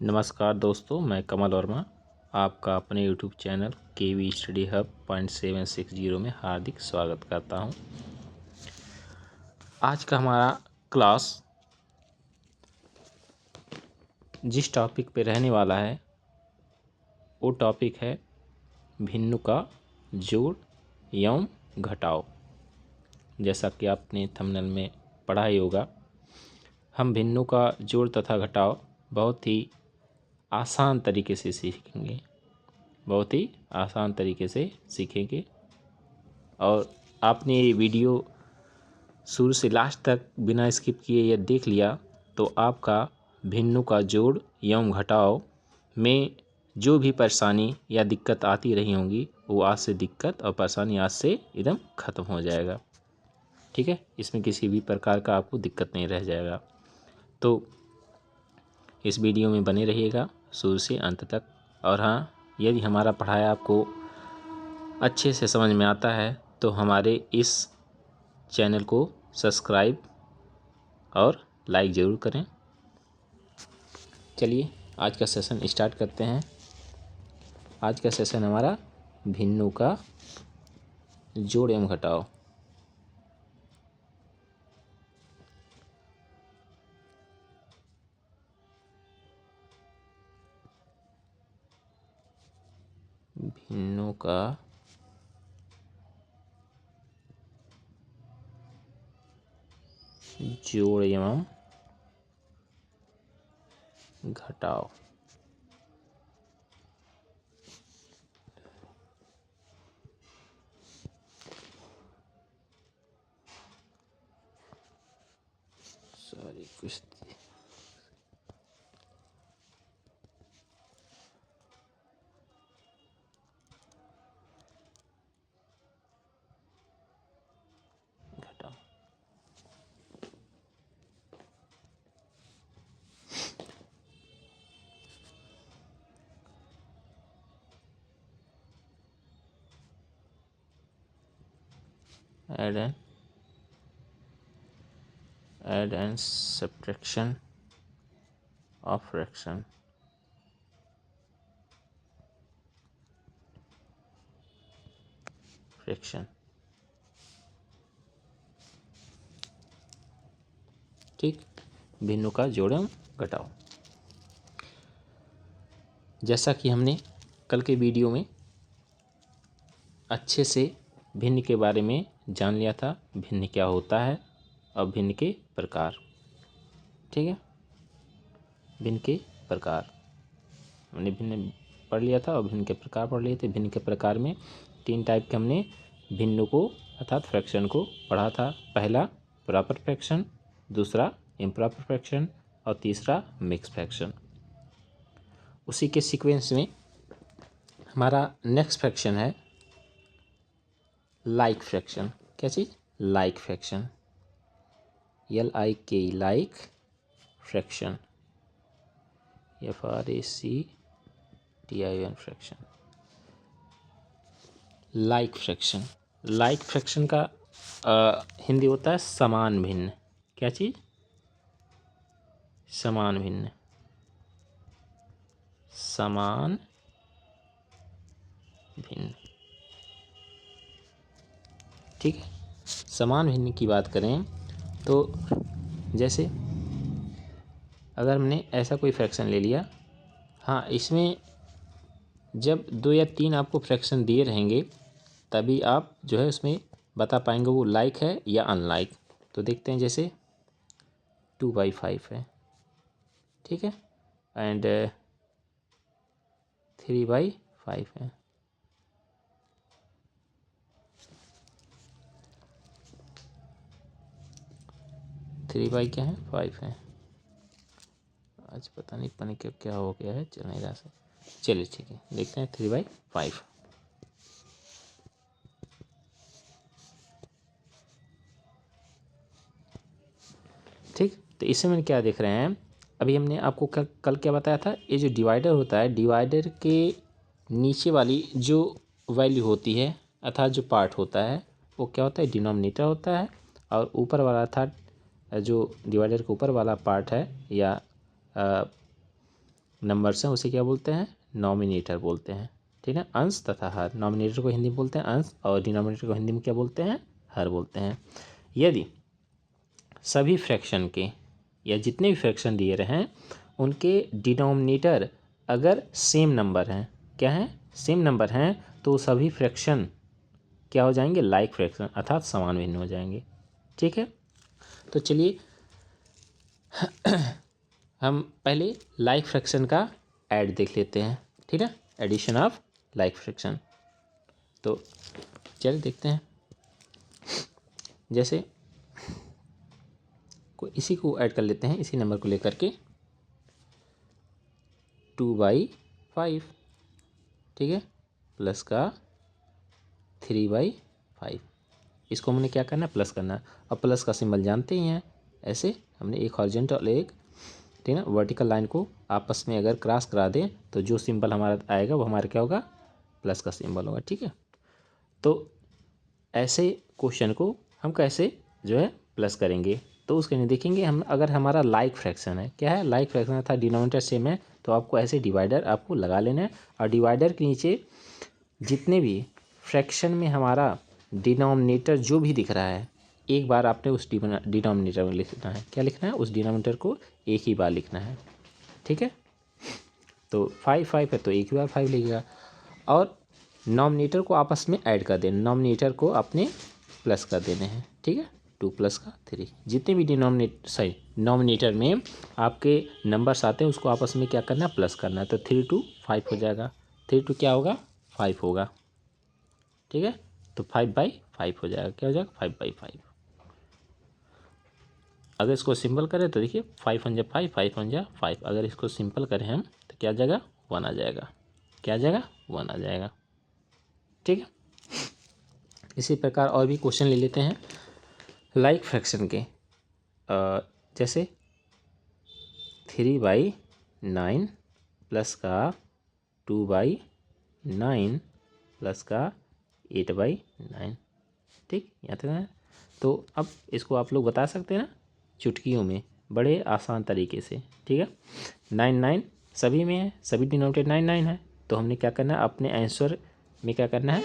नमस्कार दोस्तों, मैं कमल वर्मा आपका अपने YouTube channel KV study hub 0.760 में हार्दिक स्वागत करता हूं। आज का हमारा क्लास जिस टॉपिक पे रहने वाला है वो टॉपिक है भिन्नु का जोड़ एवं घटाव। जैसा कि आपने थंबनेल में पढ़ा ही होगा, हम भिन्नु का जोड़ तथा घटाव बहुत ही आसान तरीके से सीखेंगे, बहुत ही आसान तरीके से सीखेंगे। और आपने ये वीडियो शुरू से लास्ट तक बिना स्किप किए या देख लिया तो आपका भिन्नु का जोड़ एवं घटाव में जो भी परेशानी या दिक्कत आती रही होंगी वो आज से दिक्कत और परेशानी आज से एकदम ख़त्म हो जाएगा। ठीक है, इसमें किसी भी प्रकार का आपको दिक्कत नहीं रह जाएगा। तो इस वीडियो में बने रहिएगा शुरू से अंत तक। और हाँ, यदि हमारा पढ़ाया आपको अच्छे से समझ में आता है तो हमारे इस चैनल को सब्सक्राइब और लाइक ज़रूर करें। चलिए आज का सेशन स्टार्ट करते हैं। आज का सेशन हमारा भिन्नु का जोड़ एवं घटाव। भिन्नु का जोड़ एवं घटाव। सॉरी, कुछ घटाव। Add and subtraction of fraction। ठीक, भिन्नु का जोड़ एवं घटाव। जैसा कि हमने कल के वीडियो में अच्छे से भिन्न के बारे में जान लिया था, भिन्न क्या होता है और भिन्न के प्रकार। ठीक है, भिन्न के प्रकार हमने भिन्न पढ़ लिया था और भिन्न के प्रकार पढ़ लिए थे। भिन्न के प्रकार में 3 टाइप के हमने भिन्न को अर्थात फ्रैक्शन को पढ़ा था। पहला प्रॉपर फ्रैक्शन, दूसरा इम्प्रॉपर फ्रैक्शन और तीसरा मिक्स फ्रैक्शन। उसी के सीक्वेंस में हमारा नेक्स्ट फ्रैक्शन है लाइक फ्रैक्शन। क्या चीज़? Like fraction, LIK, like fraction, FRACTION fraction. Like fraction, like fraction का हिंदी होता है समान भिन्न। क्या चीज़? समान भिन्न, समान भिन्न। ठीक है, समान भिन्न की बात करें तो जैसे अगर हमने ऐसा कोई फ्रैक्शन ले लिया, हाँ, इसमें जब 2 या 3 आपको फ्रैक्शन दिए रहेंगे तभी आप जो है उसमें बता पाएंगे वो लाइक है या अनलाइक। तो देखते हैं, जैसे 2/5 है, ठीक है, एंड 3/5 है। थ्री बाई क्या है? 5 है। आज पता नहीं पता क्या हो गया है, चल नहीं रहा से। चलिए ठीक है, देखते हैं 3/5। ठीक, तो इसमें हम क्या देख रहे हैं, अभी हमने आपको कल क्या बताया था, ये जो डिवाइडर होता है, डिवाइडर के नीचे वाली जो वैल्यू होती है अर्थात जो पार्ट होता है वो क्या होता है? डिनोमिनेटर होता है। और ऊपर वाला अर्थात जो डिवाइडर के ऊपर वाला पार्ट है या नंबर्स हैं उसे क्या बोलते हैं, नॉमिनेटर बोलते हैं। ठीक है, अंश तथा हर, नॉमिनेटर को हिंदी में बोलते हैं अंश और डिनोमिनेटर को हिंदी में क्या बोलते हैं, हर बोलते हैं। यदि सभी फ्रैक्शन के या जितने भी फ्रैक्शन दिए रहे हैं उनके डिनोमिनेटर अगर सेम नंबर हैं, क्या है, सेम नंबर हैं, तो सभी फ्रैक्शन क्या हो जाएंगे, लाइक फ्रैक्शन अर्थात समान भिन्न हो जाएंगे। ठीक है, तो चलिए हम पहले लाइक फ्रैक्शन का ऐड देख लेते हैं। ठीक है, एडिशन ऑफ लाइक फ्रैक्शन। तो चलिए देखते हैं, जैसे इसी को ऐड कर लेते हैं, इसी नंबर को लेकर के 2/5, ठीक है, प्लस का 3/5। इसको हमने क्या करना है, प्लस करना है। अब प्लस का सिंबल जानते ही हैं, ऐसे हमने एक हॉरिजॉन्टल एक, ठीक है, वर्टिकल लाइन को आपस में अगर क्रॉस करा दें तो जो सिंबल हमारा आएगा वो हमारा क्या होगा, प्लस का सिंबल होगा। ठीक है, तो ऐसे क्वेश्चन को हम कैसे जो है प्लस करेंगे, तो उसके लिए देखेंगे हम, अगर हमारा लाइक फ्रैक्शन है, क्या है, लाइक फ्रैक्शन था, डिनोमिनेटर सेम है, तो आपको ऐसे डिवाइडर आपको लगा लेना है और डिवाइडर के नीचे जितने भी फ्रैक्शन में हमारा डिनोमिनेटर जो भी दिख रहा है एक बार आपने उस डिनोमिनेटर में लिखना है। क्या लिखना है, उस डिनोमिनेटर को एक ही बार लिखना है। ठीक है, तो 5 है तो एक ही बार 5 लिखेगा और नॉमिनेटर को आपस में ऐड कर देना, नॉमिनेटर को अपने प्लस कर देने हैं। ठीक है, 2 + का 3, जितने भी नॉमिनेटर में आपके नंबर्स आते हैं उसको आपस में क्या करना है, प्लस करना है। तो 3 × 5 हो जाएगा, 3 × क्या होगा, 5 होगा। ठीक है, तो 5/5 हो जाएगा, क्या हो जाएगा, 5/5। अगर इसको सिंपल करें तो देखिए 5 × 5, 5 × 5, अगर इसको सिंपल करें हम तो क्या आ जाएगा, 1 आ जाएगा। क्या आ जाएगा, 1 आ जाएगा। ठीक है, इसी प्रकार और भी क्वेश्चन ले लेते हैं लाइक फ्रैक्शन के। जैसे 3/9 प्लस का 2/9 प्लस का 8/9। ठीक, यहाँ तक है। तो अब इसको आप लोग बता सकते हैं ना चुटकियों में, बड़े आसान तरीके से। ठीक है, 9 सभी में है, सभी डिनोमिनेटर 9 है, तो हमने क्या करना है, अपने आंसर में क्या करना है,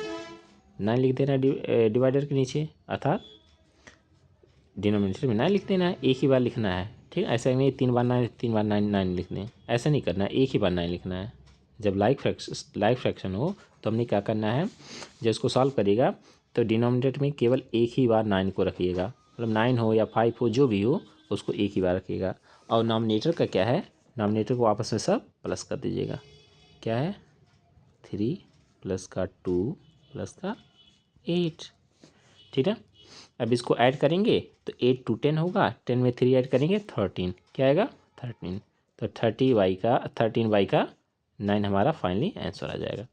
9 लिख देना है डिवाइडर के नीचे, अर्थात डिनोमिनेटर में 9 लिख देना है, एक ही बार लिखना है। ठीक है, ऐसा नहीं 3 बार 9 लिखने हैं, ऐसा नहीं करना है, एक ही बार 9 लिखना है। जब लाइक फ्रैक्शन हो तो हमने क्या करना है, जब इसको सॉल्व करेगा तो डिनोमिनेटर में केवल एक ही बार 9 को रखिएगा, मतलब 9 हो या 5 हो जो भी हो उसको एक ही बार रखिएगा। और नॉमिनेटर का क्या है, नॉमिनेटर को आपस में सब प्लस कर दीजिएगा। क्या है, 3 + का 2 + का 8। ठीक है, अब इसको ऐड करेंगे तो 8 × 10 होगा, 10 में 3 ऐड करेंगे 13, क्या आएगा, 13। तो 13/9 हमारा फाइनली आंसर आ जाएगा।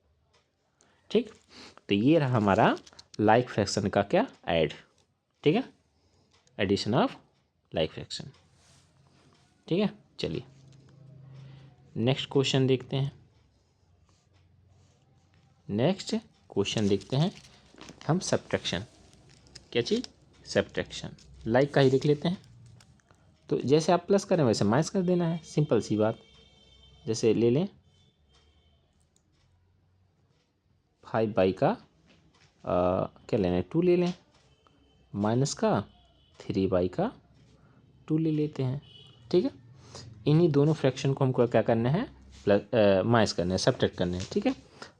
ठीक, तो ये रहा हमारा लाइक फ्रैक्शन का क्या, ऐड। ठीक है, एडिशन ऑफ लाइक फ्रैक्शन। ठीक है, चलिए नेक्स्ट क्वेश्चन देखते हैं। नेक्स्ट क्वेश्चन देखते हैं हम सब्ट्रैक्शन। क्या चीज़, सब्ट्रैक्शन। लाइक का ही देख लेते हैं। तो जैसे आप प्लस करें वैसे माइनस कर देना है, सिंपल सी बात। जैसे ले लें 5/, का क्या लेना है, 2 ले लें, माइनस का 3/, का 2 ले लेते हैं। ठीक है, इन्हीं दोनों फ्रैक्शन को हमको क्या करना है, प्लस माइनस करना है, सब्ट्रैक्ट करना है। ठीक है,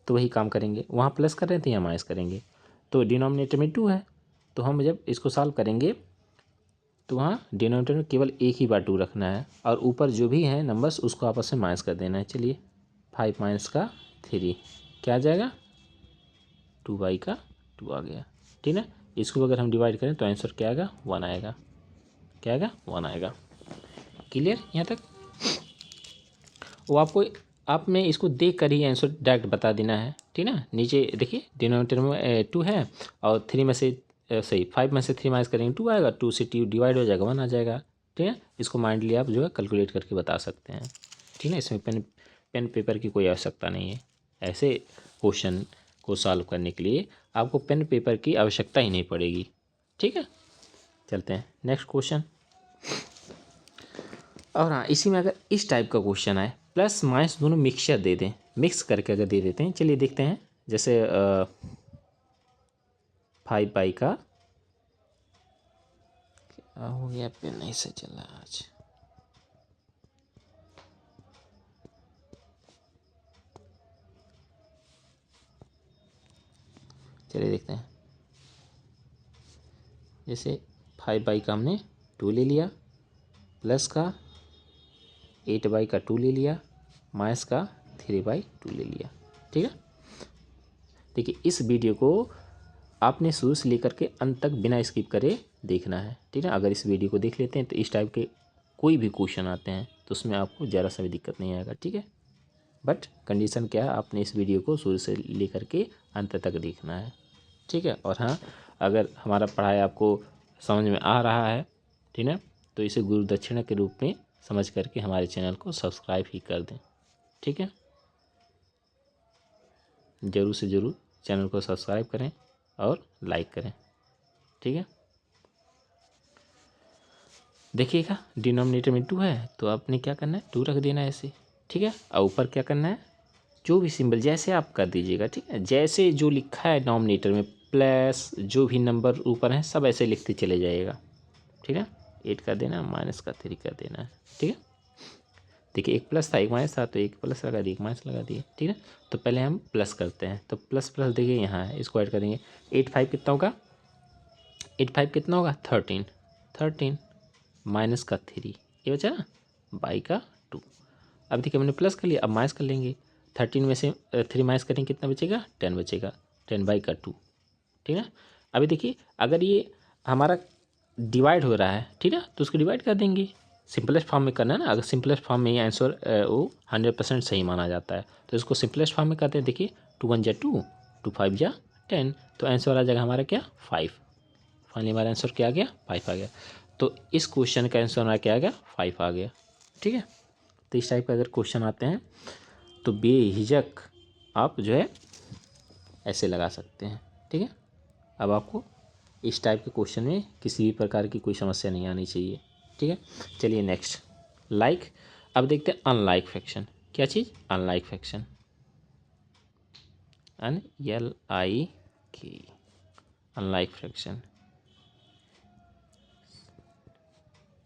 तो वही काम करेंगे, वहाँ प्लस कर रहे थे यहाँ माइनस करेंगे। तो डिनोमिनेटर में 2 है, तो हम जब इसको सॉल्व करेंगे तो वहाँ डिनोमिनेटर में केवल एक ही बार 2 रखना है और ऊपर जो भी है नंबर्स उसको आपस में माइनस कर देना है। चलिए 5 - का 3 क्या आ जाएगा, 2/, का 2 आ गया। ठीक है, इसको अगर हम डिवाइड करें तो आंसर क्या आएगा, 1 आएगा। क्या आएगा, 1 आएगा। क्लियर यहाँ तक। वो आपको, आप में इसको देख कर ही आंसर डायरेक्ट बता देना है। ठीक है ना, नीचे देखिए डिनोमिनेटर में 2 है और 3 में से सही 5 में से 3 माइनस करेंगे 2 आएगा, 2 से 2 डिवाइड हो जाएगा 1 आ जाएगा। ठीक है, इसको माइंडली आप जो है कैलकुलेट करके बता सकते हैं। ठीक है, इसमें पेन पेपर की कोई आवश्यकता नहीं है। ऐसे क्वेश्चन को सॉल्व करने के लिए आपको पेन पेपर की आवश्यकता ही नहीं पड़ेगी। ठीक है, चलते हैं नेक्स्ट क्वेश्चन। और हाँ, इसी में अगर इस टाइप का क्वेश्चन आए, प्लस माइनस दोनों मिक्सचर दे दें, मिक्स करके अगर दे देते हैं, चलिए देखते हैं। जैसे 5 का क्या हो गया, पेन नहीं से चल रहा आज। चलिए देखते हैं। जैसे 5 का हमने 2 ले लिया, प्लस का 8 का 2 ले लिया, माइनस का 3/2 ले लिया। ठीक है, देखिए इस वीडियो को आपने शुरू से लेकर के अंत तक बिना स्किप करे देखना है। ठीक है, अगर इस वीडियो को देख लेते हैं तो इस टाइप के कोई भी क्वेश्चन आते हैं तो उसमें आपको ज़रा सा भी दिक्कत नहीं आएगा। ठीक है, बट कंडीशन क्या है, आपने इस वीडियो को शुरू से लेकर के अंत तक देखना है। ठीक है, और हाँ, अगर हमारा पढ़ाई आपको समझ में आ रहा है, ठीक है, तो इसे गुरु दक्षिणा के रूप में समझ करके हमारे चैनल को सब्सक्राइब ही कर दें। ठीक है, ज़रूर से ज़रूर चैनल को सब्सक्राइब करें और लाइक करें। ठीक है, देखिएगा डिनोमिनेटर में 2 है तो आपने क्या करना है, 2 रख देना है ऐसे। ठीक है, और ऊपर क्या करना है, जो भी सिंबल जैसे आप कर दीजिएगा। ठीक है, जैसे जो लिखा है डिनोमिनेटर में प्लस जो भी नंबर ऊपर हैं सब ऐसे लिखते चले जाइएगा। ठीक है, 8 कर देना, माइनस का 3 कर देना है। ठीक है, देखिए एक प्लस था एक माइनस था, तो एक प्लस लगा दिए एक माइनस लगा दिए। ठीक है, तो पहले हम प्लस करते हैं, तो प्लस प्लस देखिए यहाँ है, इसको ऐड कर देंगे। 8 5 कितना होगा, 8 5 कितना होगा, 13 माइनस का 3 ये बचा ना, बाई का 2। अब देखिए हमने प्लस कर लिया, अब माइनस कर लेंगे। 13 में से 3 माइनस करेंगे कितना बचेगा, 10 बचेगा, 10/2। ठीक है, अभी देखिए अगर ये हमारा डिवाइड हो रहा है, ठीक है, तो उसको डिवाइड कर देंगे। सिंपलेस्ट फॉर्म में करना है ना, अगर सिंपलेस्ट फॉर्म में ये आंसर वो 100% सही माना जाता है, तो इसको सिंपलेस्ट फॉर्म में करते हैं। देखिए 2 1 जा 2, 2 5 जा 10, तो आंसर आ जाएगा हमारा क्या, 5। फाइनली हमारा आंसर क्या आ गया, 5 आ गया। तो इस क्वेश्चन का आंसर हमारा क्या आ गया, 5 आ गया। ठीक है, तो इस टाइप का अगर क्वेश्चन आते हैं तो बेहिजक आप जो है ऐसे लगा सकते हैं। ठीक है, अब आपको इस टाइप के क्वेश्चन में किसी भी प्रकार की कोई समस्या नहीं आनी चाहिए। ठीक है, चलिए नेक्स्ट लाइक। अब देखते हैं अनलाइक फ्रैक्शन। क्या चीज़, unlike fraction, LIK, unlike fraction.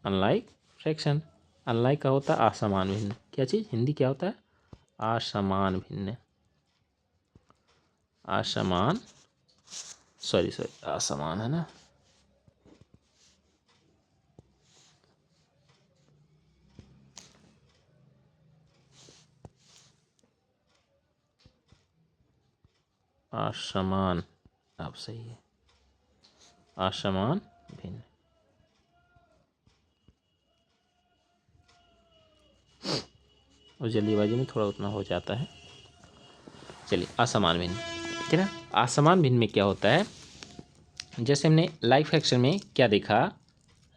Unlike fraction, unlike का होता है असमान भिन्न। क्या चीज़, हिंदी क्या होता है, असमान भिन्न, असमान, सॉरी असमान है ना, असमान, आप सही है, असमान भिन्न। और जल्दीबाजी में थोड़ा उतना हो जाता है। चलिए असमान भिन्न, ठीक है ना। असमान भिन्न में क्या होता है, जैसे हमने लाइक फ्रैक्शन में क्या देखा,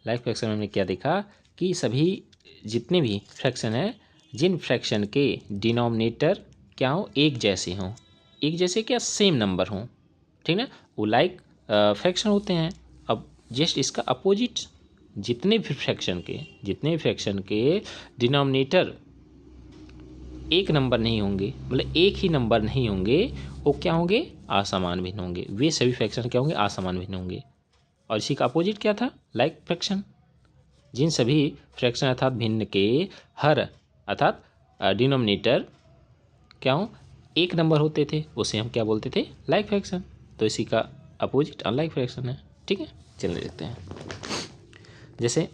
लाइक फ्रैक्शन में हमने क्या देखा कि सभी जितने भी फ्रैक्शन हैं, जिन फ्रैक्शन के डिनोमिनेटर क्या हो, एक जैसे हों, एक जैसे क्या, सेम नंबर हों, ठीक ना, वो लाइक फ्रैक्शन होते हैं। अब जस्ट इसका अपोजिट, जितने भी फ्रैक्शन के डिनोमिनेटर एक नंबर नहीं होंगे, मतलब एक ही नंबर नहीं होंगे, वो क्या होंगे, असमान भिन्न होंगे। वे सभी फ्रैक्शन क्या होंगे, असमान भिन्न होंगे। और इसी का अपोजिट क्या था, लाइक फ्रैक्शन, जिन सभी फ्रैक्शन अर्थात भिन्न के हर अर्थात डिनोमिनेटर क्या हो, एक नंबर होते थे, उसे हम क्या बोलते थे, लाइक फ्रैक्शन। तो इसी का अपोजिट अनलाइक फ्रैक्शन है। ठीक है, चलिए देखते हैं। जैसे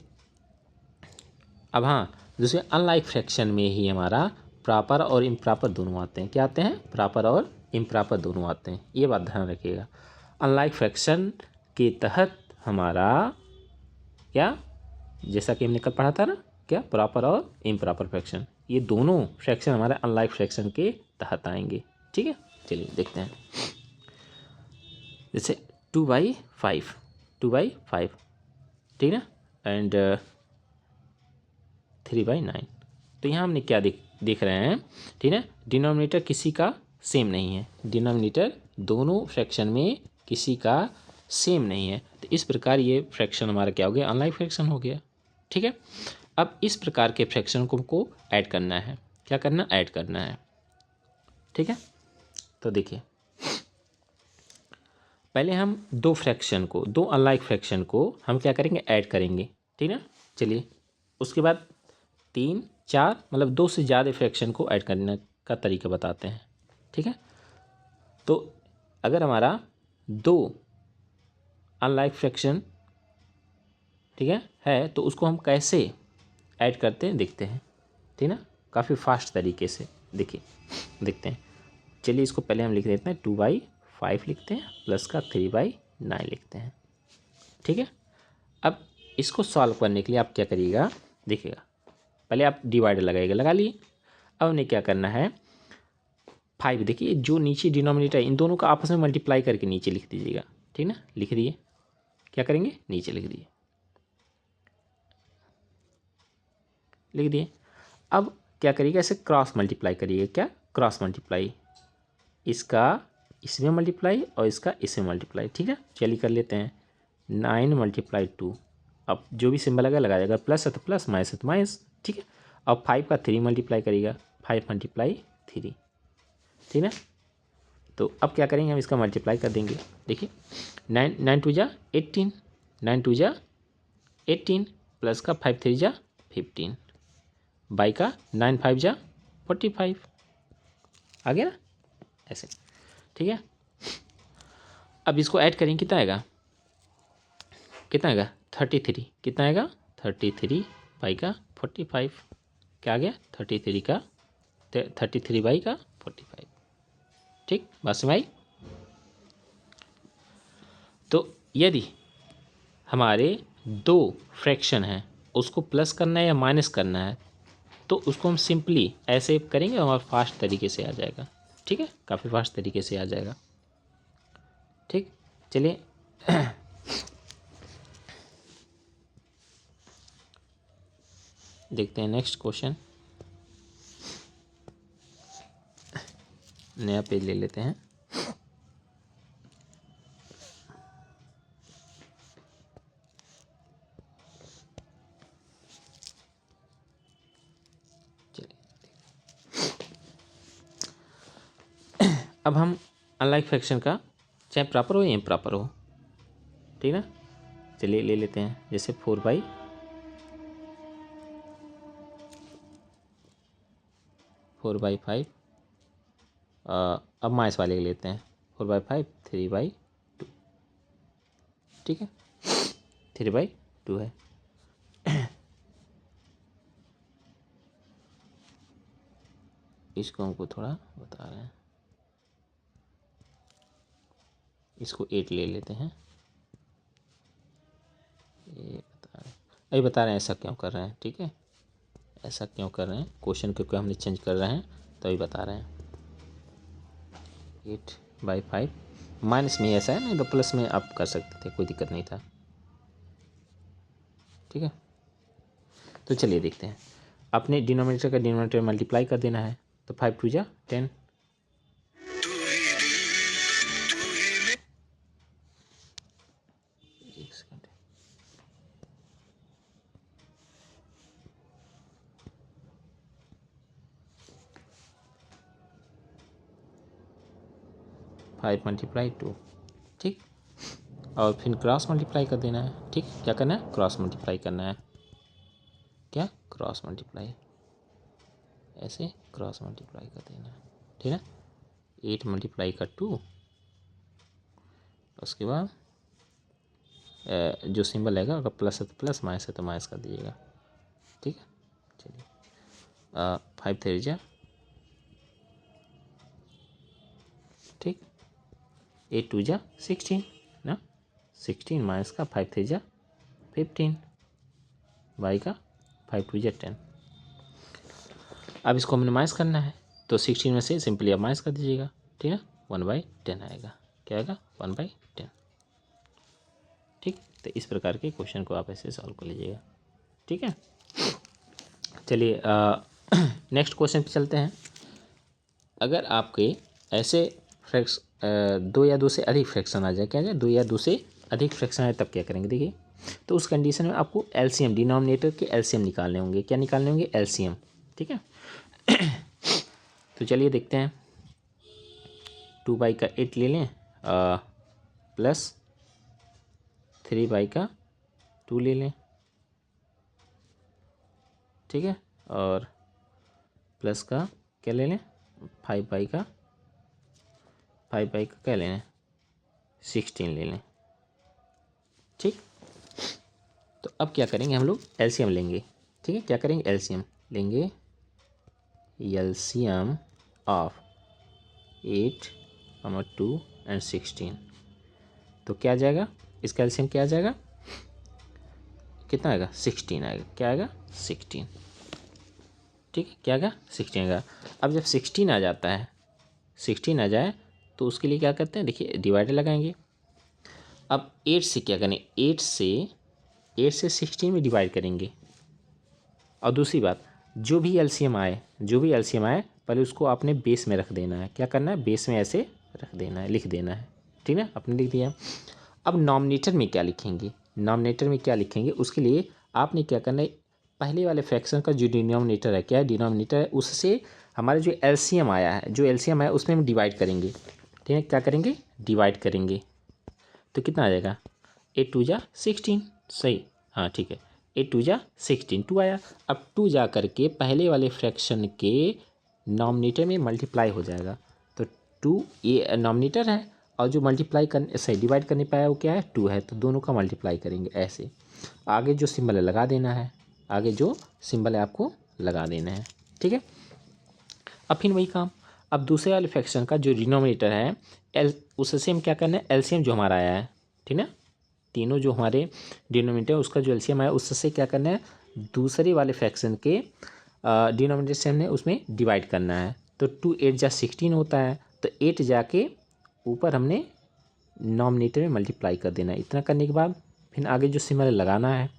अब हाँ, दूसरे अनलाइक फ्रैक्शन में ही हमारा प्रॉपर और इम्प्रॉपर दोनों आते हैं। क्या आते हैं, प्रॉपर और इम्प्रॉपर दोनों आते हैं, ये बात ध्यान रखिएगा। अनलाइक फ्रैक्शन के तहत हमारा क्या, जैसा कि हमने कल पढ़ा था ना, क्या, प्रॉपर और इम्प्रॉपर फ्रैक्शन, ये दोनों फ्रैक्शन हमारे अनलाइक फ्रैक्शन के तहत आएंगे। ठीक है, चलिए देखते हैं। जैसे 2/5, 2/5, ठीक है ना, एंड 3/9। तो यहाँ हमने क्या देख रहे हैं, ठीक है, डिनोमिनेटर किसी का सेम नहीं है, डिनोमिनेटर दोनों फ्रैक्शन में किसी का सेम नहीं है। तो इस प्रकार ये फ्रैक्शन हमारा क्या हो गया, अनलाइक फ्रैक्शन हो गया। ठीक है, अब इस प्रकार के फ्रैक्शन को ऐड करना है। क्या करना, ऐड करना है। ठीक है, तो देखिए पहले हम दो फ्रैक्शन को, दो अनलाइक फ्रैक्शन को हम क्या करेंगे, ऐड करेंगे। ठीक है, चलिए उसके बाद 3 4 मतलब 2 से ज़्यादा फ्रैक्शन को ऐड करने का तरीका बताते हैं। ठीक है, तो अगर हमारा 2 अनलाइक फ्रैक्शन ठीक है तो उसको हम कैसे ऐड करते हैं देखते हैं। ठीक है ना, काफ़ी फास्ट तरीके से देखिए देखते हैं। चलिए इसको पहले हम लिख देते हैं 2/5 लिखते हैं प्लस का 3/9 लिखते हैं। ठीक है, अब इसको सॉल्व करने के लिए आप क्या करिएगा, देखिएगा पहले आप डिवाइडर लगाइएगा, लगा लिए। अब उन्हें क्या करना है, 5 देखिए जो नीचे डिनोमिनेटर है इन दोनों का आपस में मल्टीप्लाई करके नीचे लिख दीजिएगा। ठीक ना, लिख दिए, क्या करेंगे, नीचे लिख दिए, लिख दिए। अब क्या करिएगा, ऐसे क्रॉस मल्टीप्लाई करिएगा, क्या क्रॉस मल्टीप्लाई, इसका इसमें मल्टीप्लाई और इसका इसमें मल्टीप्लाई। ठीक है, चलिए कर लेते हैं 9 × 2। अब जो भी सिंबल अगर लगाया, अगर प्लस है तो प्लस, माइनस है तो माइनस। ठीक है, अब 5 का 3 मल्टीप्लाई करिएगा, 5 × 3। ठीक है, तो अब क्या करेंगे, हम इसका मल्टीप्लाई कर देंगे। देखिए 9 2 × 18, 9 2 × 18 प्लस का 5 3 × 15 बाई का 9 5 × 45 आ गया ना, ऐसे। ठीक है, अब इसको ऐड करेंगे, कितना आएगा, कितना आएगा 33, कितना आएगा 33 बाई का 45, क्या आ गया 33 का 33 बाई का 45। ठीक, बात समझ आई। तो यदि हमारे 2 फ्रैक्शन हैं उसको प्लस करना है या माइनस करना है तो उसको हम सिंपली ऐसे करेंगे, हमारा फास्ट तरीके से आ जाएगा। ठीक है, काफ़ी फास्ट तरीके से आ जाएगा। ठीक, चलिए देखते हैं नेक्स्ट क्वेश्चन। नया पेज ले लेते हैं। अब हम अनलाइक फ्रैक्शन का चाहे प्रॉपर हो या इम्प्रॉपर हो, ठीक है ना, चलिए ले लेते हैं जैसे 4/5 अब माइनस वाले लेते हैं 4/5 3/2। ठीक है, 3/2 है। इसको हमको थोड़ा बता रहे हैं, इसको 8 ले लेते हैं। ये बता रहे हैं ऐसा क्यों कर रहे हैं। ठीक है, ऐसा क्यों कर रहे हैं, क्वेश्चन क्योंकि हमने चेंज कर रहे हैं तभी बता रहे हैं। 8/5 माइनस में ऐसा है, नहीं तो प्लस में आप कर सकते थे, कोई दिक्कत नहीं था। ठीक है, तो चलिए देखते हैं, अपने डिनोमिनेटर का डिनोमिनेटर मल्टीप्लाई कर देना है, तो 5 2 × 10। एक सेकंड, फाइव मल्टीप्लाई 2। ठीक, और फिर क्रॉस मल्टीप्लाई कर देना है। ठीक, क्या करना है, क्रॉस मल्टीप्लाई करना है, क्या क्रॉस मल्टीप्लाई, ऐसे क्रॉस मल्टीप्लाई कर देना है। ठीक है, 8 × 2, उसके बाद जो सिंबल आएगा अगर प्लस है तो प्लस, माइनस है तो माइनस कर दीजिएगा। ठीक है, चलिए 5 3 × ठीक, 8 2 × 16 ना, 16 माइनस का 5 3 × 15 बाई का 5 2 × 10। अब इसको मिनिमाइज करना है तो 16 में से सिंपली आप माइनस कर दीजिएगा। ठीक है, 1/10 आएगा, क्या आएगा 1/10। ठीक, तो इस प्रकार के क्वेश्चन को आप ऐसे सॉल्व कर लीजिएगा। ठीक है, चलिए नेक्स्ट क्वेश्चन पे चलते हैं। अगर आपके ऐसे फ्रैक्स 2 या 2 से अधिक फ्रैक्शन आ जाए, क्या आ जाए 2 या 2 से अधिक फ्रैक्शन आए, तब क्या करेंगे, देखिए तो उस कंडीशन में आपको एलसीएम, डिनोमिनेटर के एलसीएम निकालने होंगे। क्या निकालने होंगे, एलसीएम। ठीक है, तो चलिए देखते हैं, 2 का 8 ले लें प्लस 3 का 2 ले लें, ठीक है, और प्लस का क्या ले लें 5 का क्या ले लें 16 ले लें, ठीक। तो अब क्या करेंगे, हम लोग एलसीएम लेंगे, ठीक है। क्या करेंगे, एलसीएम लेंगे, एलसीएम ऑफ 8, 2 एंड 16। तो क्या आ जाएगा, इसका एलसीएम क्या आ जाएगा, कितना आएगा 16 आएगा, क्या आएगा 16, ठीक है, क्या आएगा 16 आएगा। अब जब 16 आ जाता है, 16 आ जाए तो उसके लिए क्या करते हैं, देखिए डिवाइडर लगाएंगे। अब 8 से क्या करें, 8 से 16 में डिवाइड करेंगे। और दूसरी बात, जो भी एलसीएम आए पहले उसको आपने बेस में रख देना है। क्या करना है, बेस में ऐसे रख देना है, लिख देना है, ठीक है, आपने लिख दिया। अब नॉमिनेटर में क्या लिखेंगे, उसके लिए आपने क्या करना है, पहले वाले फ्रैक्शन का जो डिनोमिनेटर है, क्या है डिनोमिनेटर है, उससे हमारा जो एलसीएम आया उसमें हम डिवाइड करेंगे, ठीक है। क्या करेंगे, डिवाइड करेंगे, तो कितना आ जाएगा 8 2 जा 16, सही, हाँ ठीक है, 8 2 जा 16, 2 आया। अब 2 जा करके पहले वाले फ्रैक्शन के नॉमिनेटर में मल्टीप्लाई हो जाएगा, तो 2 ये नॉमिनेटर है और जो मल्टीप्लाई करने सही डिवाइड करने पाया वो क्या है 2 है, तो दोनों का मल्टीप्लाई करेंगे ऐसे। आगे जो सिंबल है लगा देना है, आपको लगा देना है, ठीक है। अब फिर वही काम, अब दूसरे वाले फ्रैक्शन का जो डिनोमिनेटर है उससे हम क्या करना है, एलसीएम जो हमारा आया है, ठीक है, तीनों जो हमारे डिनोमिनेटर है उसका जो एलसीएम आया उससे क्या करना है, दूसरे वाले फ्रैक्शन के डिनोमिनेटर से हमने उसमें डिवाइड करना है। तो 2 8 जा 16 होता है, तो 8 जाके ऊपर हमने नॉमिनेटर में मल्टीप्लाई कर देना है। इतना करने के बाद फिर आगे जो सिंबल लगाना है।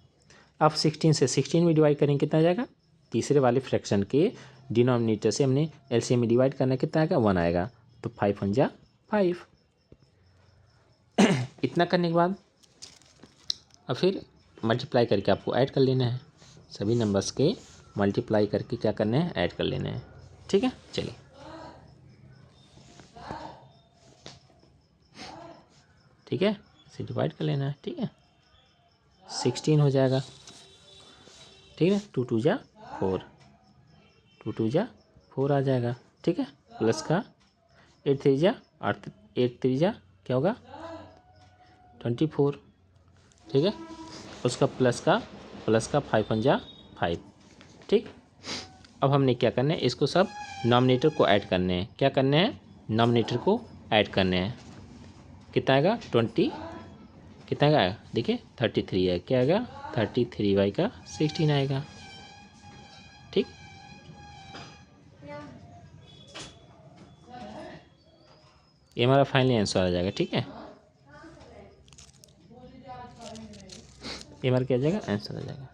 अब 16 से 16 में डिवाइड करेंगे, कितना आ जाएगा, तीसरे वाले फ्रैक्शन के डिनोमिनेटर से हमने एलसीएम में डिवाइड करना है, कितना आएगा 1 आएगा, तो 5 1 जा 5। इतना करने के बाद अब फिर मल्टीप्लाई करके आपको ऐड कर लेना है, सभी नंबर्स के मल्टीप्लाई करके क्या करना है, ऐड कर लेना है, ठीक है। चलिए ठीक है, इसे डिवाइड कर लेना है, ठीक है, 16 हो जाएगा, ठीक है, 2 2 जा 4, 2 2 जा 4 आ जाएगा, ठीक है, प्लस का 8 3 जा 8 8 3 जा क्या होगा 24, ठीक है, उसका प्लस का 5 1 जा 5, ठीक। अब हमने क्या करना है, इसको सब नॉमिनेटर को ऐड करने हैं, क्या करने हैं, नॉमिनेटर को ऐड करने हैं। कितना आएगा 20, कितना आएगा देखिए 33 है, क्या आएगा 33 का 16 आएगा, ठीक। ये हमारा फाइनल आंसर आ जाएगा, ठीक है, ये हमारा क्या आ जाएगा, आंसर आ जाएगा,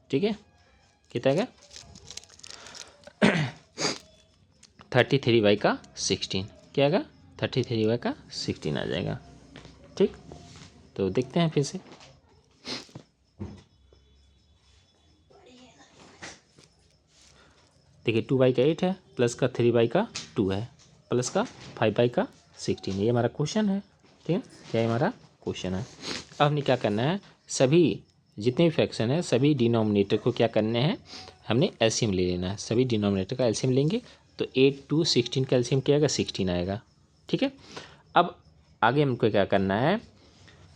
ठीक है। कितना आएगा 33 का 16, क्या आएगा 33 का 16 आ जाएगा, ठीक। तो देखते हैं फिर से, देखिए 2 का 8 है, प्लस का 3 का 2 है, प्लस का 5 का 16, ये हमारा क्वेश्चन है, ठीक है, क्या हमारा क्वेश्चन है। अब हमने क्या करना है, सभी जितने भी फ्रैक्शन है सभी डिनोमिनेटर को क्या करने हैं, हमने एलसीएम ले लेना है, सभी डिनोमिनेटर का एलसीएम लेंगे, तो 8 2 16 का एलसीएम क्या आएगा 16 आएगा, ठीक है। अब आगे हमको क्या करना है,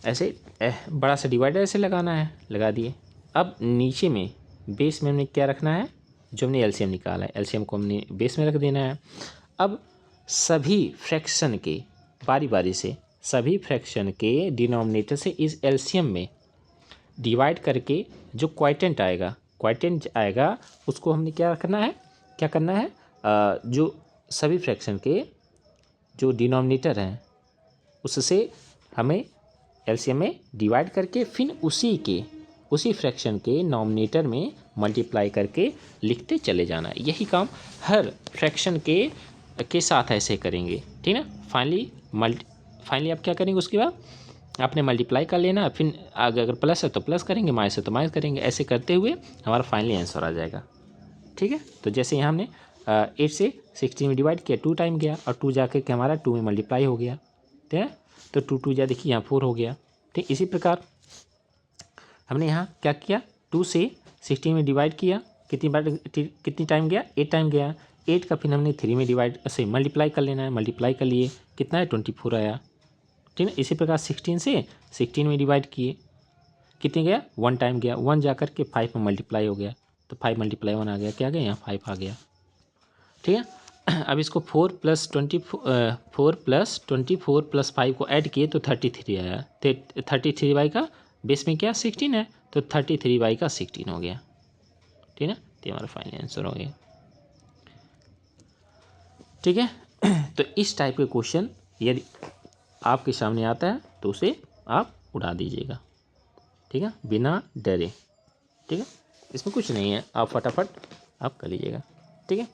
ऐसे बड़ा सा डिवाइडर ऐसे लगाना है, लगा दिए। अब नीचे में बेस में हमने क्या रखना है, जो हमने एलसीएम निकाला है एलसीएम को हमने बेस में रख देना है। अब सभी फ्रैक्शन के बारी बारी से सभी फ्रैक्शन के डिनोमिनेटर से इस एलसीएम में डिवाइड करके जो क्वोटिएंट आएगा उसको हमने क्या करना है, जो सभी फ्रैक्शन के जो डिनोमिनेटर हैं उससे हमें एलसीएम में डिवाइड करके फिर उसी फ्रैक्शन के नॉमिनेटर में मल्टीप्लाई करके लिखते चले जाना है। यही काम हर फ्रैक्शन के साथ ऐसे करेंगे, ठीक है। फाइनली आप क्या करेंगे, उसके बाद आपने मल्टीप्लाई कर लेना, फिर अगर प्लस है तो प्लस करेंगे, माइनस है तो माइनस करेंगे, ऐसे करते हुए हमारा फाइनली आंसर आ जाएगा, ठीक है। तो जैसे यहाँ हमने 8 से 16 में डिवाइड किया, 2 टाइम गया और 2 जाकर के हमारा 2 में मल्टीप्लाई हो गया, ठीक है। तो 2 2 जा देखिए यहाँ 4 हो गया, ठीक। इसी प्रकार हमने यहाँ क्या किया, 2 से 16 में डिवाइड किया, कितनी बार कितनी टाइम गया, 8 टाइम गया। 8 का फिर हमने 3 में डिवाइड से मल्टीप्लाई कर लेना है, मल्टीप्लाई कर लिए, कितना है 24 आया, ठीक है। इसी प्रकार 16 से 16 में डिवाइड किए, कितने गया 1 टाइम गया, 1 जा कर के 5 में मल्टीप्लाई हो गया, तो 5 मल्टीप्लाई 1 आ गया, क्या आ गया यहाँ 5 आ गया, ठीक है। अब इसको 4 + 24 + 5 को ऐड किए तो 33 आया, 33 का बेस में क्या 16 है, तो 33 का 16 हो गया, ठीक है। तो हमारा फाइनल आंसर हो गया, ठीक है। तो इस टाइप के क्वेश्चन यदि आपके सामने आता है तो उसे आप उड़ा दीजिएगा, ठीक है, बिना डरे, ठीक है। इसमें कुछ नहीं है, आप फटाफट आप कर लीजिएगा, ठीक है।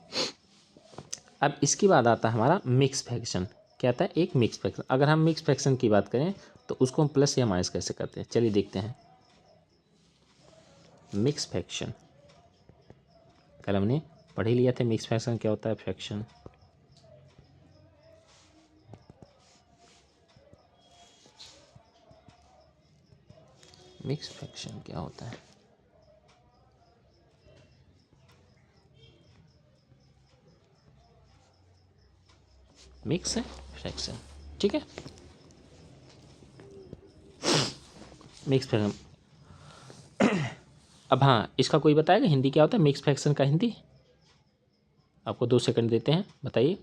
अब इसके बाद आता है हमारा मिक्स फ्रैक्शन, क्या आता है एक मिक्स फ्रैक्शन। अगर हम मिक्स फ्रैक्शन की बात करें तो उसको हम प्लस या माइनस कैसे करते हैं, चलिए देखते हैं। मिक्स फ्रैक्शन कल हमने पढ़ ही लिया था, मिक्स फ्रैक्शन क्या होता है, फ्रैक्शन मिक्स फ्रैक्शन क्या होता है, मिक्स है फ्रैक्शन, ठीक है। मिक्स फ्रैक्शन, अब हाँ इसका कोई बताएगा हिंदी क्या होता है मिक्स फ्रैक्शन का हिंदी, आपको 2 सेकंड देते हैं, बताइए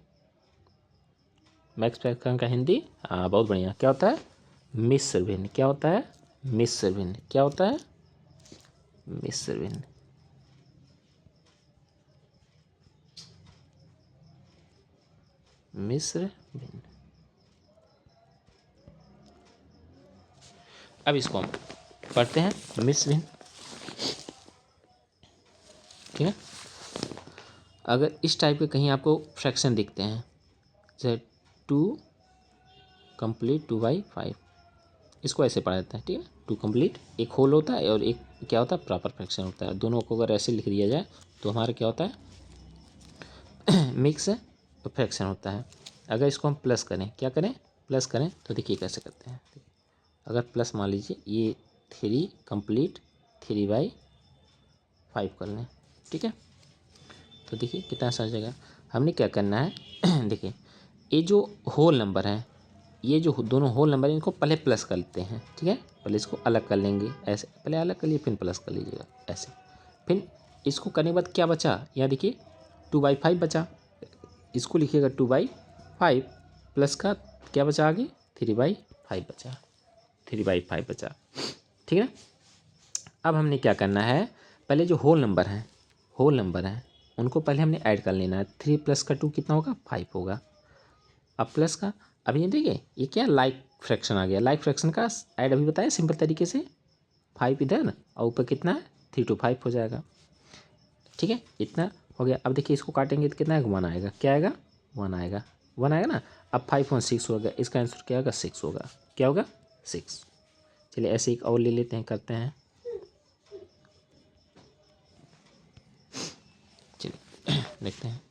मिक्स फ्रैक्शन का हिंदी। हाँ बहुत बढ़िया, क्या होता है मिश्र भिन्न, क्या होता है मिश्र भिन्न, क्या होता है मिश्र भिन्न, मिश्र भिन्न। अब इसको हम पढ़ते हैं मिश्र भिन्न, ठीक है। अगर इस टाइप के कहीं आपको फ्रैक्शन दिखते हैं जैसे 2 कंप्लीट 2/5, इसको ऐसे पढ़ा जाता है, ठीक है। 2 कंप्लीट एक होल होता है और एक क्या होता है प्रॉपर फ्रैक्शन होता है, दोनों को अगर ऐसे लिख दिया जाए तो हमारा क्या होता है मिक्स है तो फ्रैक्शन होता है। अगर इसको हम प्लस करें, क्या करें प्लस करें, तो देखिए कैसे करते हैं। अगर प्लस मान लीजिए ये 3 कंप्लीट 3/5 कर लें, ठीक है, तो देखिए कितना आसान हो जाएगा। हमने क्या करना है देखिए ये जो होल नंबर है, ये जो दोनों होल नंबर है इनको पहले प्लस कर लेते हैं, ठीक है। पहले इसको अलग कर लेंगे, ऐसे पहले अलग कर लिए फिर प्लस कर लीजिएगा ऐसे, फिर इसको करने के बाद क्या बचा, यहाँ देखिए 2/5 बचा, इसको लिखिएगा 2/5 प्लस का क्या बचा आगे 3/5 बचा, 3/5 बचा, ठीक है। अब हमने क्या करना है, पहले जो होल नंबर हैं उनको पहले हमने ऐड कर लेना है, 3 + 2 कितना होगा 5 होगा। अब प्लस का, अब ये देखिए ये क्या लाइक फ्रैक्शन आ गया, लाइक फ्रैक्शन का ऐड अभी बताया सिंपल तरीके से, 5 इधर और ऊपर कितना है 3 to 5 हो जाएगा, ठीक है, इतना हो गया। अब देखिए इसको काटेंगे तो कितना है 1 आएगा, क्या आएगा 1 आएगा, 1 आएगा ना। अब 5 और 6 होगा, इसका आंसर क्या होगा 6 होगा, क्या होगा 6। चलिए ऐसे एक और ले लेते हैं, करते हैं, चलिए देखते हैं।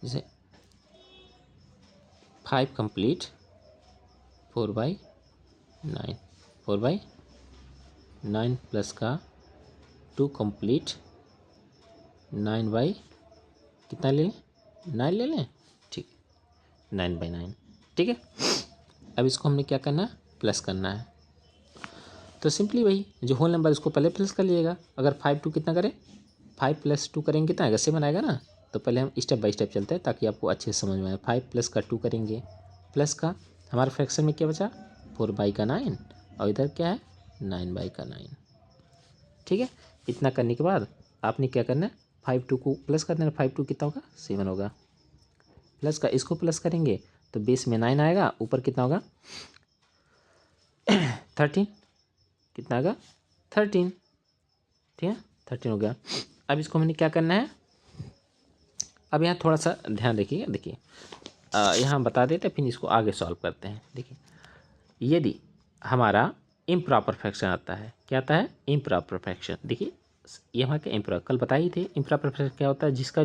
जैसे 5 कंप्लीट 4/9, 4/9 प्लस का 2 कंप्लीट 9/, कितना ले लें 9 ले लें, ठीक 9/9, ठीक है। अब इसको हमने क्या करना है प्लस करना है, तो सिंपली वही जो होल नंबर इसको पहले प्लस कर लीजिएगा। अगर 5 2 कितना करें 5 + 2 करेंगे कितना आएगा 7 आएगा ना, तो पहले हम स्टेप बाय स्टेप चलते हैं ताकि आपको अच्छे से समझ में आए। 5 + का 2 करेंगे, प्लस का हमारे फ्रैक्शन में क्या बचा 4/9 और इधर क्या है 9/9, ठीक है। इतना करने के बाद आपने क्या करना है 5 2 को प्लस कर देना, 5 2 कितना होगा 7 होगा, प्लस का इसको प्लस करेंगे तो बेस में 9 आएगा, ऊपर कितना होगा 13, कितना आएगा 13, ठीक है 13 हो गया। अब इसको हमने क्या करना है, अब यहाँ थोड़ा सा ध्यान रखिए, देखिए यहाँ बता देते हैं, फिर इसको आगे सॉल्व करते हैं। देखिए, यदि हमारा इम्प्रॉपर फ्रैक्शन आता है, क्या आता है? Improper fraction. देखिए यहाँ के इम्प्रॉपर कल बताए थे, इम्प्रॉपर फ्रैक्शन क्या होता है? जिसका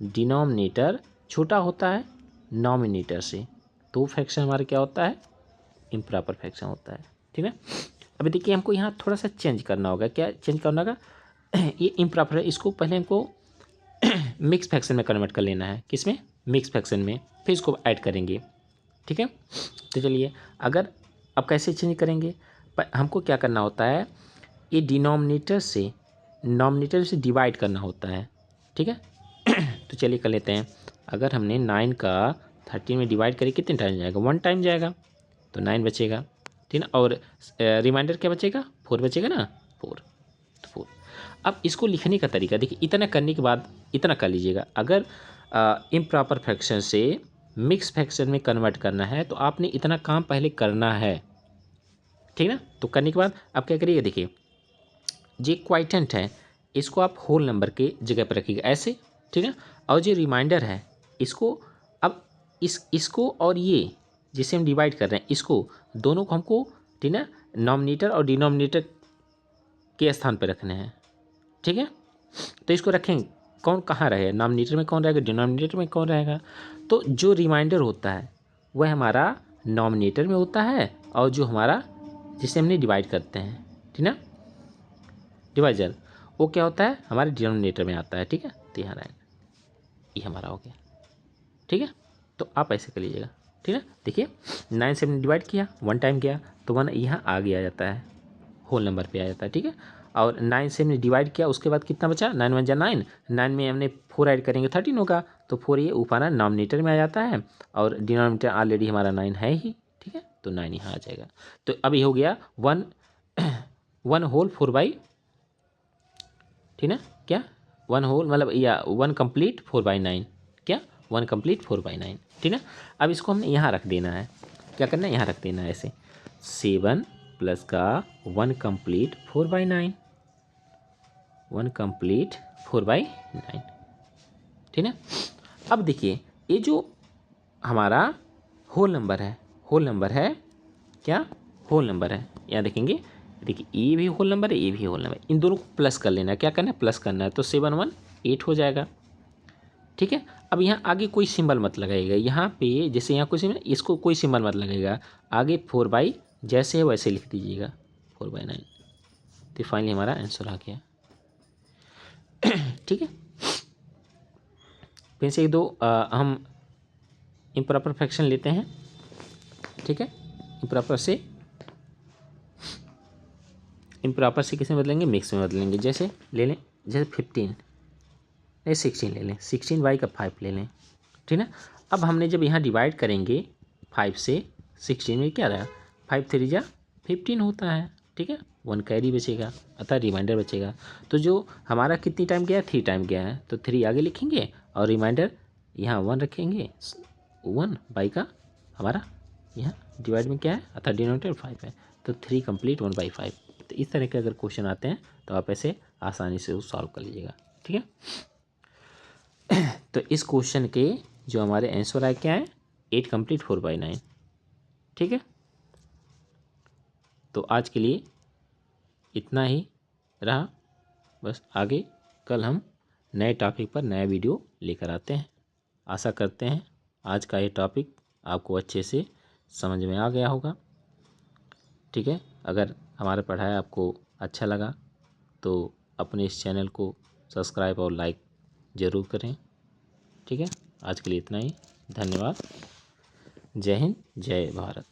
डिनोमिनेटर छोटा होता है नॉमिनेटर से, तो फ्रैक्शन हमारा क्या होता है? इम्प्रॉपर फ्रैक्शन होता है। ठीक है, अभी देखिए हमको यहाँ थोड़ा सा चेंज करना होगा। क्या चेंज करना होगा? ये इम्प्रॉपर है, इसको पहले हमको मिक्स फ्रैक्शन में कन्वर्ट कर लेना है। किसमें? मिक्स फ्रैक्शन में, फिर इसको ऐड करेंगे। ठीक है, तो चलिए, अगर अब कैसे चेंज करेंगे? हमको क्या करना होता है? ये डिनोमिनेटर से नॉमिनेटर से डिवाइड करना होता है। ठीक है, तो चलिए कर लेते हैं। अगर हमने 9 का 13 में डिवाइड करें, कितने टाइम जाएगा? 1 टाइम जाएगा, तो 9 बचेगा। ठीक है, और रिमाइंडर क्या बचेगा? 4 बचेगा ना, 4, तो 4। अब इसको लिखने का तरीका देखिए, इतना करने के बाद इतना कर लीजिएगा। अगर इम्प्रॉपर फ्रैक्शन से मिक्स फ्रैक्शन में कन्वर्ट करना है तो आपने इतना काम पहले करना है। ठीक ना, तो करने के बाद आप क्या करिएगा? देखिए, जो क्वाइटेंट है इसको आप होल नंबर के जगह पर रखिएगा ऐसे। ठीक है, और जो रिमाइंडर है इसको अब इसको और ये जिसे हम डिवाइड कर रहे हैं, इसको दोनों को हमको, ठीक है, नॉमिनेटर और डिनोमिनेटर के स्थान पर रखने हैं। ठीक है, तो इसको रखेंगे, कौन कहाँ रहेगा? नॉमिनेटर में कौन रहेगा? डिनोमिनेटर में कौन रहेगा? तो जो रिमाइंडर होता है वह हमारा नॉमिनेटर में होता है, और जो हमारा जिसे हमने डिवाइड करते हैं, ठीक ना, डिवाइजर, वो क्या होता है? हमारे डिनोमिनेटर में आता है। ठीक है, तो यहाँ रहेगा, ये हमारा हो गया। ठीक है, तो आप ऐसे कर लीजिएगा। ठीक है, देखिए 9 से हमने डिवाइड किया, 1 टाइम गया, तो 1 यहाँ आगे आ जाता है, होल नंबर पे आ जाता है। ठीक है, और 9 से हमने डिवाइड किया, उसके बाद कितना बचा? 9 1 जा 9, 9 में हमने 4 ऐड करेंगे 13 होगा, तो 4 ये ऊपर नॉमिनेटर में आ जाता है, और डिनोमिनेटर ऑलरेडी हमारा 9 है ही। ठीक है, तो 9 यहाँ आ जाएगा। तो अभी हो गया 1 होल 4/, ठीक है, क्या 1 होल मतलब या 1 कंप्लीट 4/9, क्या 1 कंप्लीट 4/9। ठीक है, अब इसको हमने यहाँ रख देना है। क्या करना है? यहाँ रख देना है ऐसे, 7 प्लस का 1 कंप्लीट 4/9, 1 कंप्लीट 4/9। ठीक है, अब देखिए ये जो हमारा होल नंबर है, क्या होल नंबर है? यहाँ देखेंगे, देखिए ये भी होल नंबर है, ये भी होल नंबर है, इन दोनों को प्लस कर लेना है। क्या करना है? प्लस करना है, तो 7 1 8 हो जाएगा। ठीक है, अब यहाँ आगे कोई सिंबल मत लगाइएगा, यहाँ पे जैसे यहाँ कोई सिंबल, इसको कोई सिंबल मत लगाइएगा, आगे 4/, जैसे है वैसे लिख दीजिएगा 4/9। तो फाइनली हमारा आंसर आ गया। ठीक है, फिर से एक दो हम इम्प्रॉपर फ्रैक्शन लेते हैं। ठीक है, इम्प्रॉपर से किस में बदलेंगे? मिक्स में बदलेंगे। जैसे ले लें, जैसे 15 नहीं 16 ले लें, 16 का 5 ले लें। ठीक है, अब हमने जब यहाँ डिवाइड करेंगे 5 से 16 में, क्या रहा? 5 3 जा 15 होता है। ठीक है, 1 कैरी बचेगा, अतः रिमाइंडर बचेगा। तो जो हमारा कितनी टाइम गया? 3 टाइम गया है, तो 3 आगे लिखेंगे, और रिमाइंडर यहाँ 1 रखेंगे। 1 का हमारा यहाँ डिवाइड में क्या है? अतः डिनोमिनेटर 5 है, तो 3 कंप्लीट 1/5। तो इस तरह के अगर क्वेश्चन आते हैं तो आप ऐसे आसानी से सॉल्व कर लीजिएगा। ठीक है, तो इस क्वेश्चन के जो हमारे आंसर आए क्या है? 8 कंप्लीट 4/9। ठीक है, तो आज के लिए इतना ही रहा, बस आगे कल हम नए टॉपिक पर नया वीडियो लेकर आते हैं। आशा करते हैं आज का ये टॉपिक आपको अच्छे से समझ में आ गया होगा। ठीक है, अगर हमारा पढ़ाई आपको अच्छा लगा तो अपने इस चैनल को सब्सक्राइब और लाइक ज़रूर करें। ठीक है, आज के लिए इतना ही, धन्यवाद। जय हिंद, जय भारत।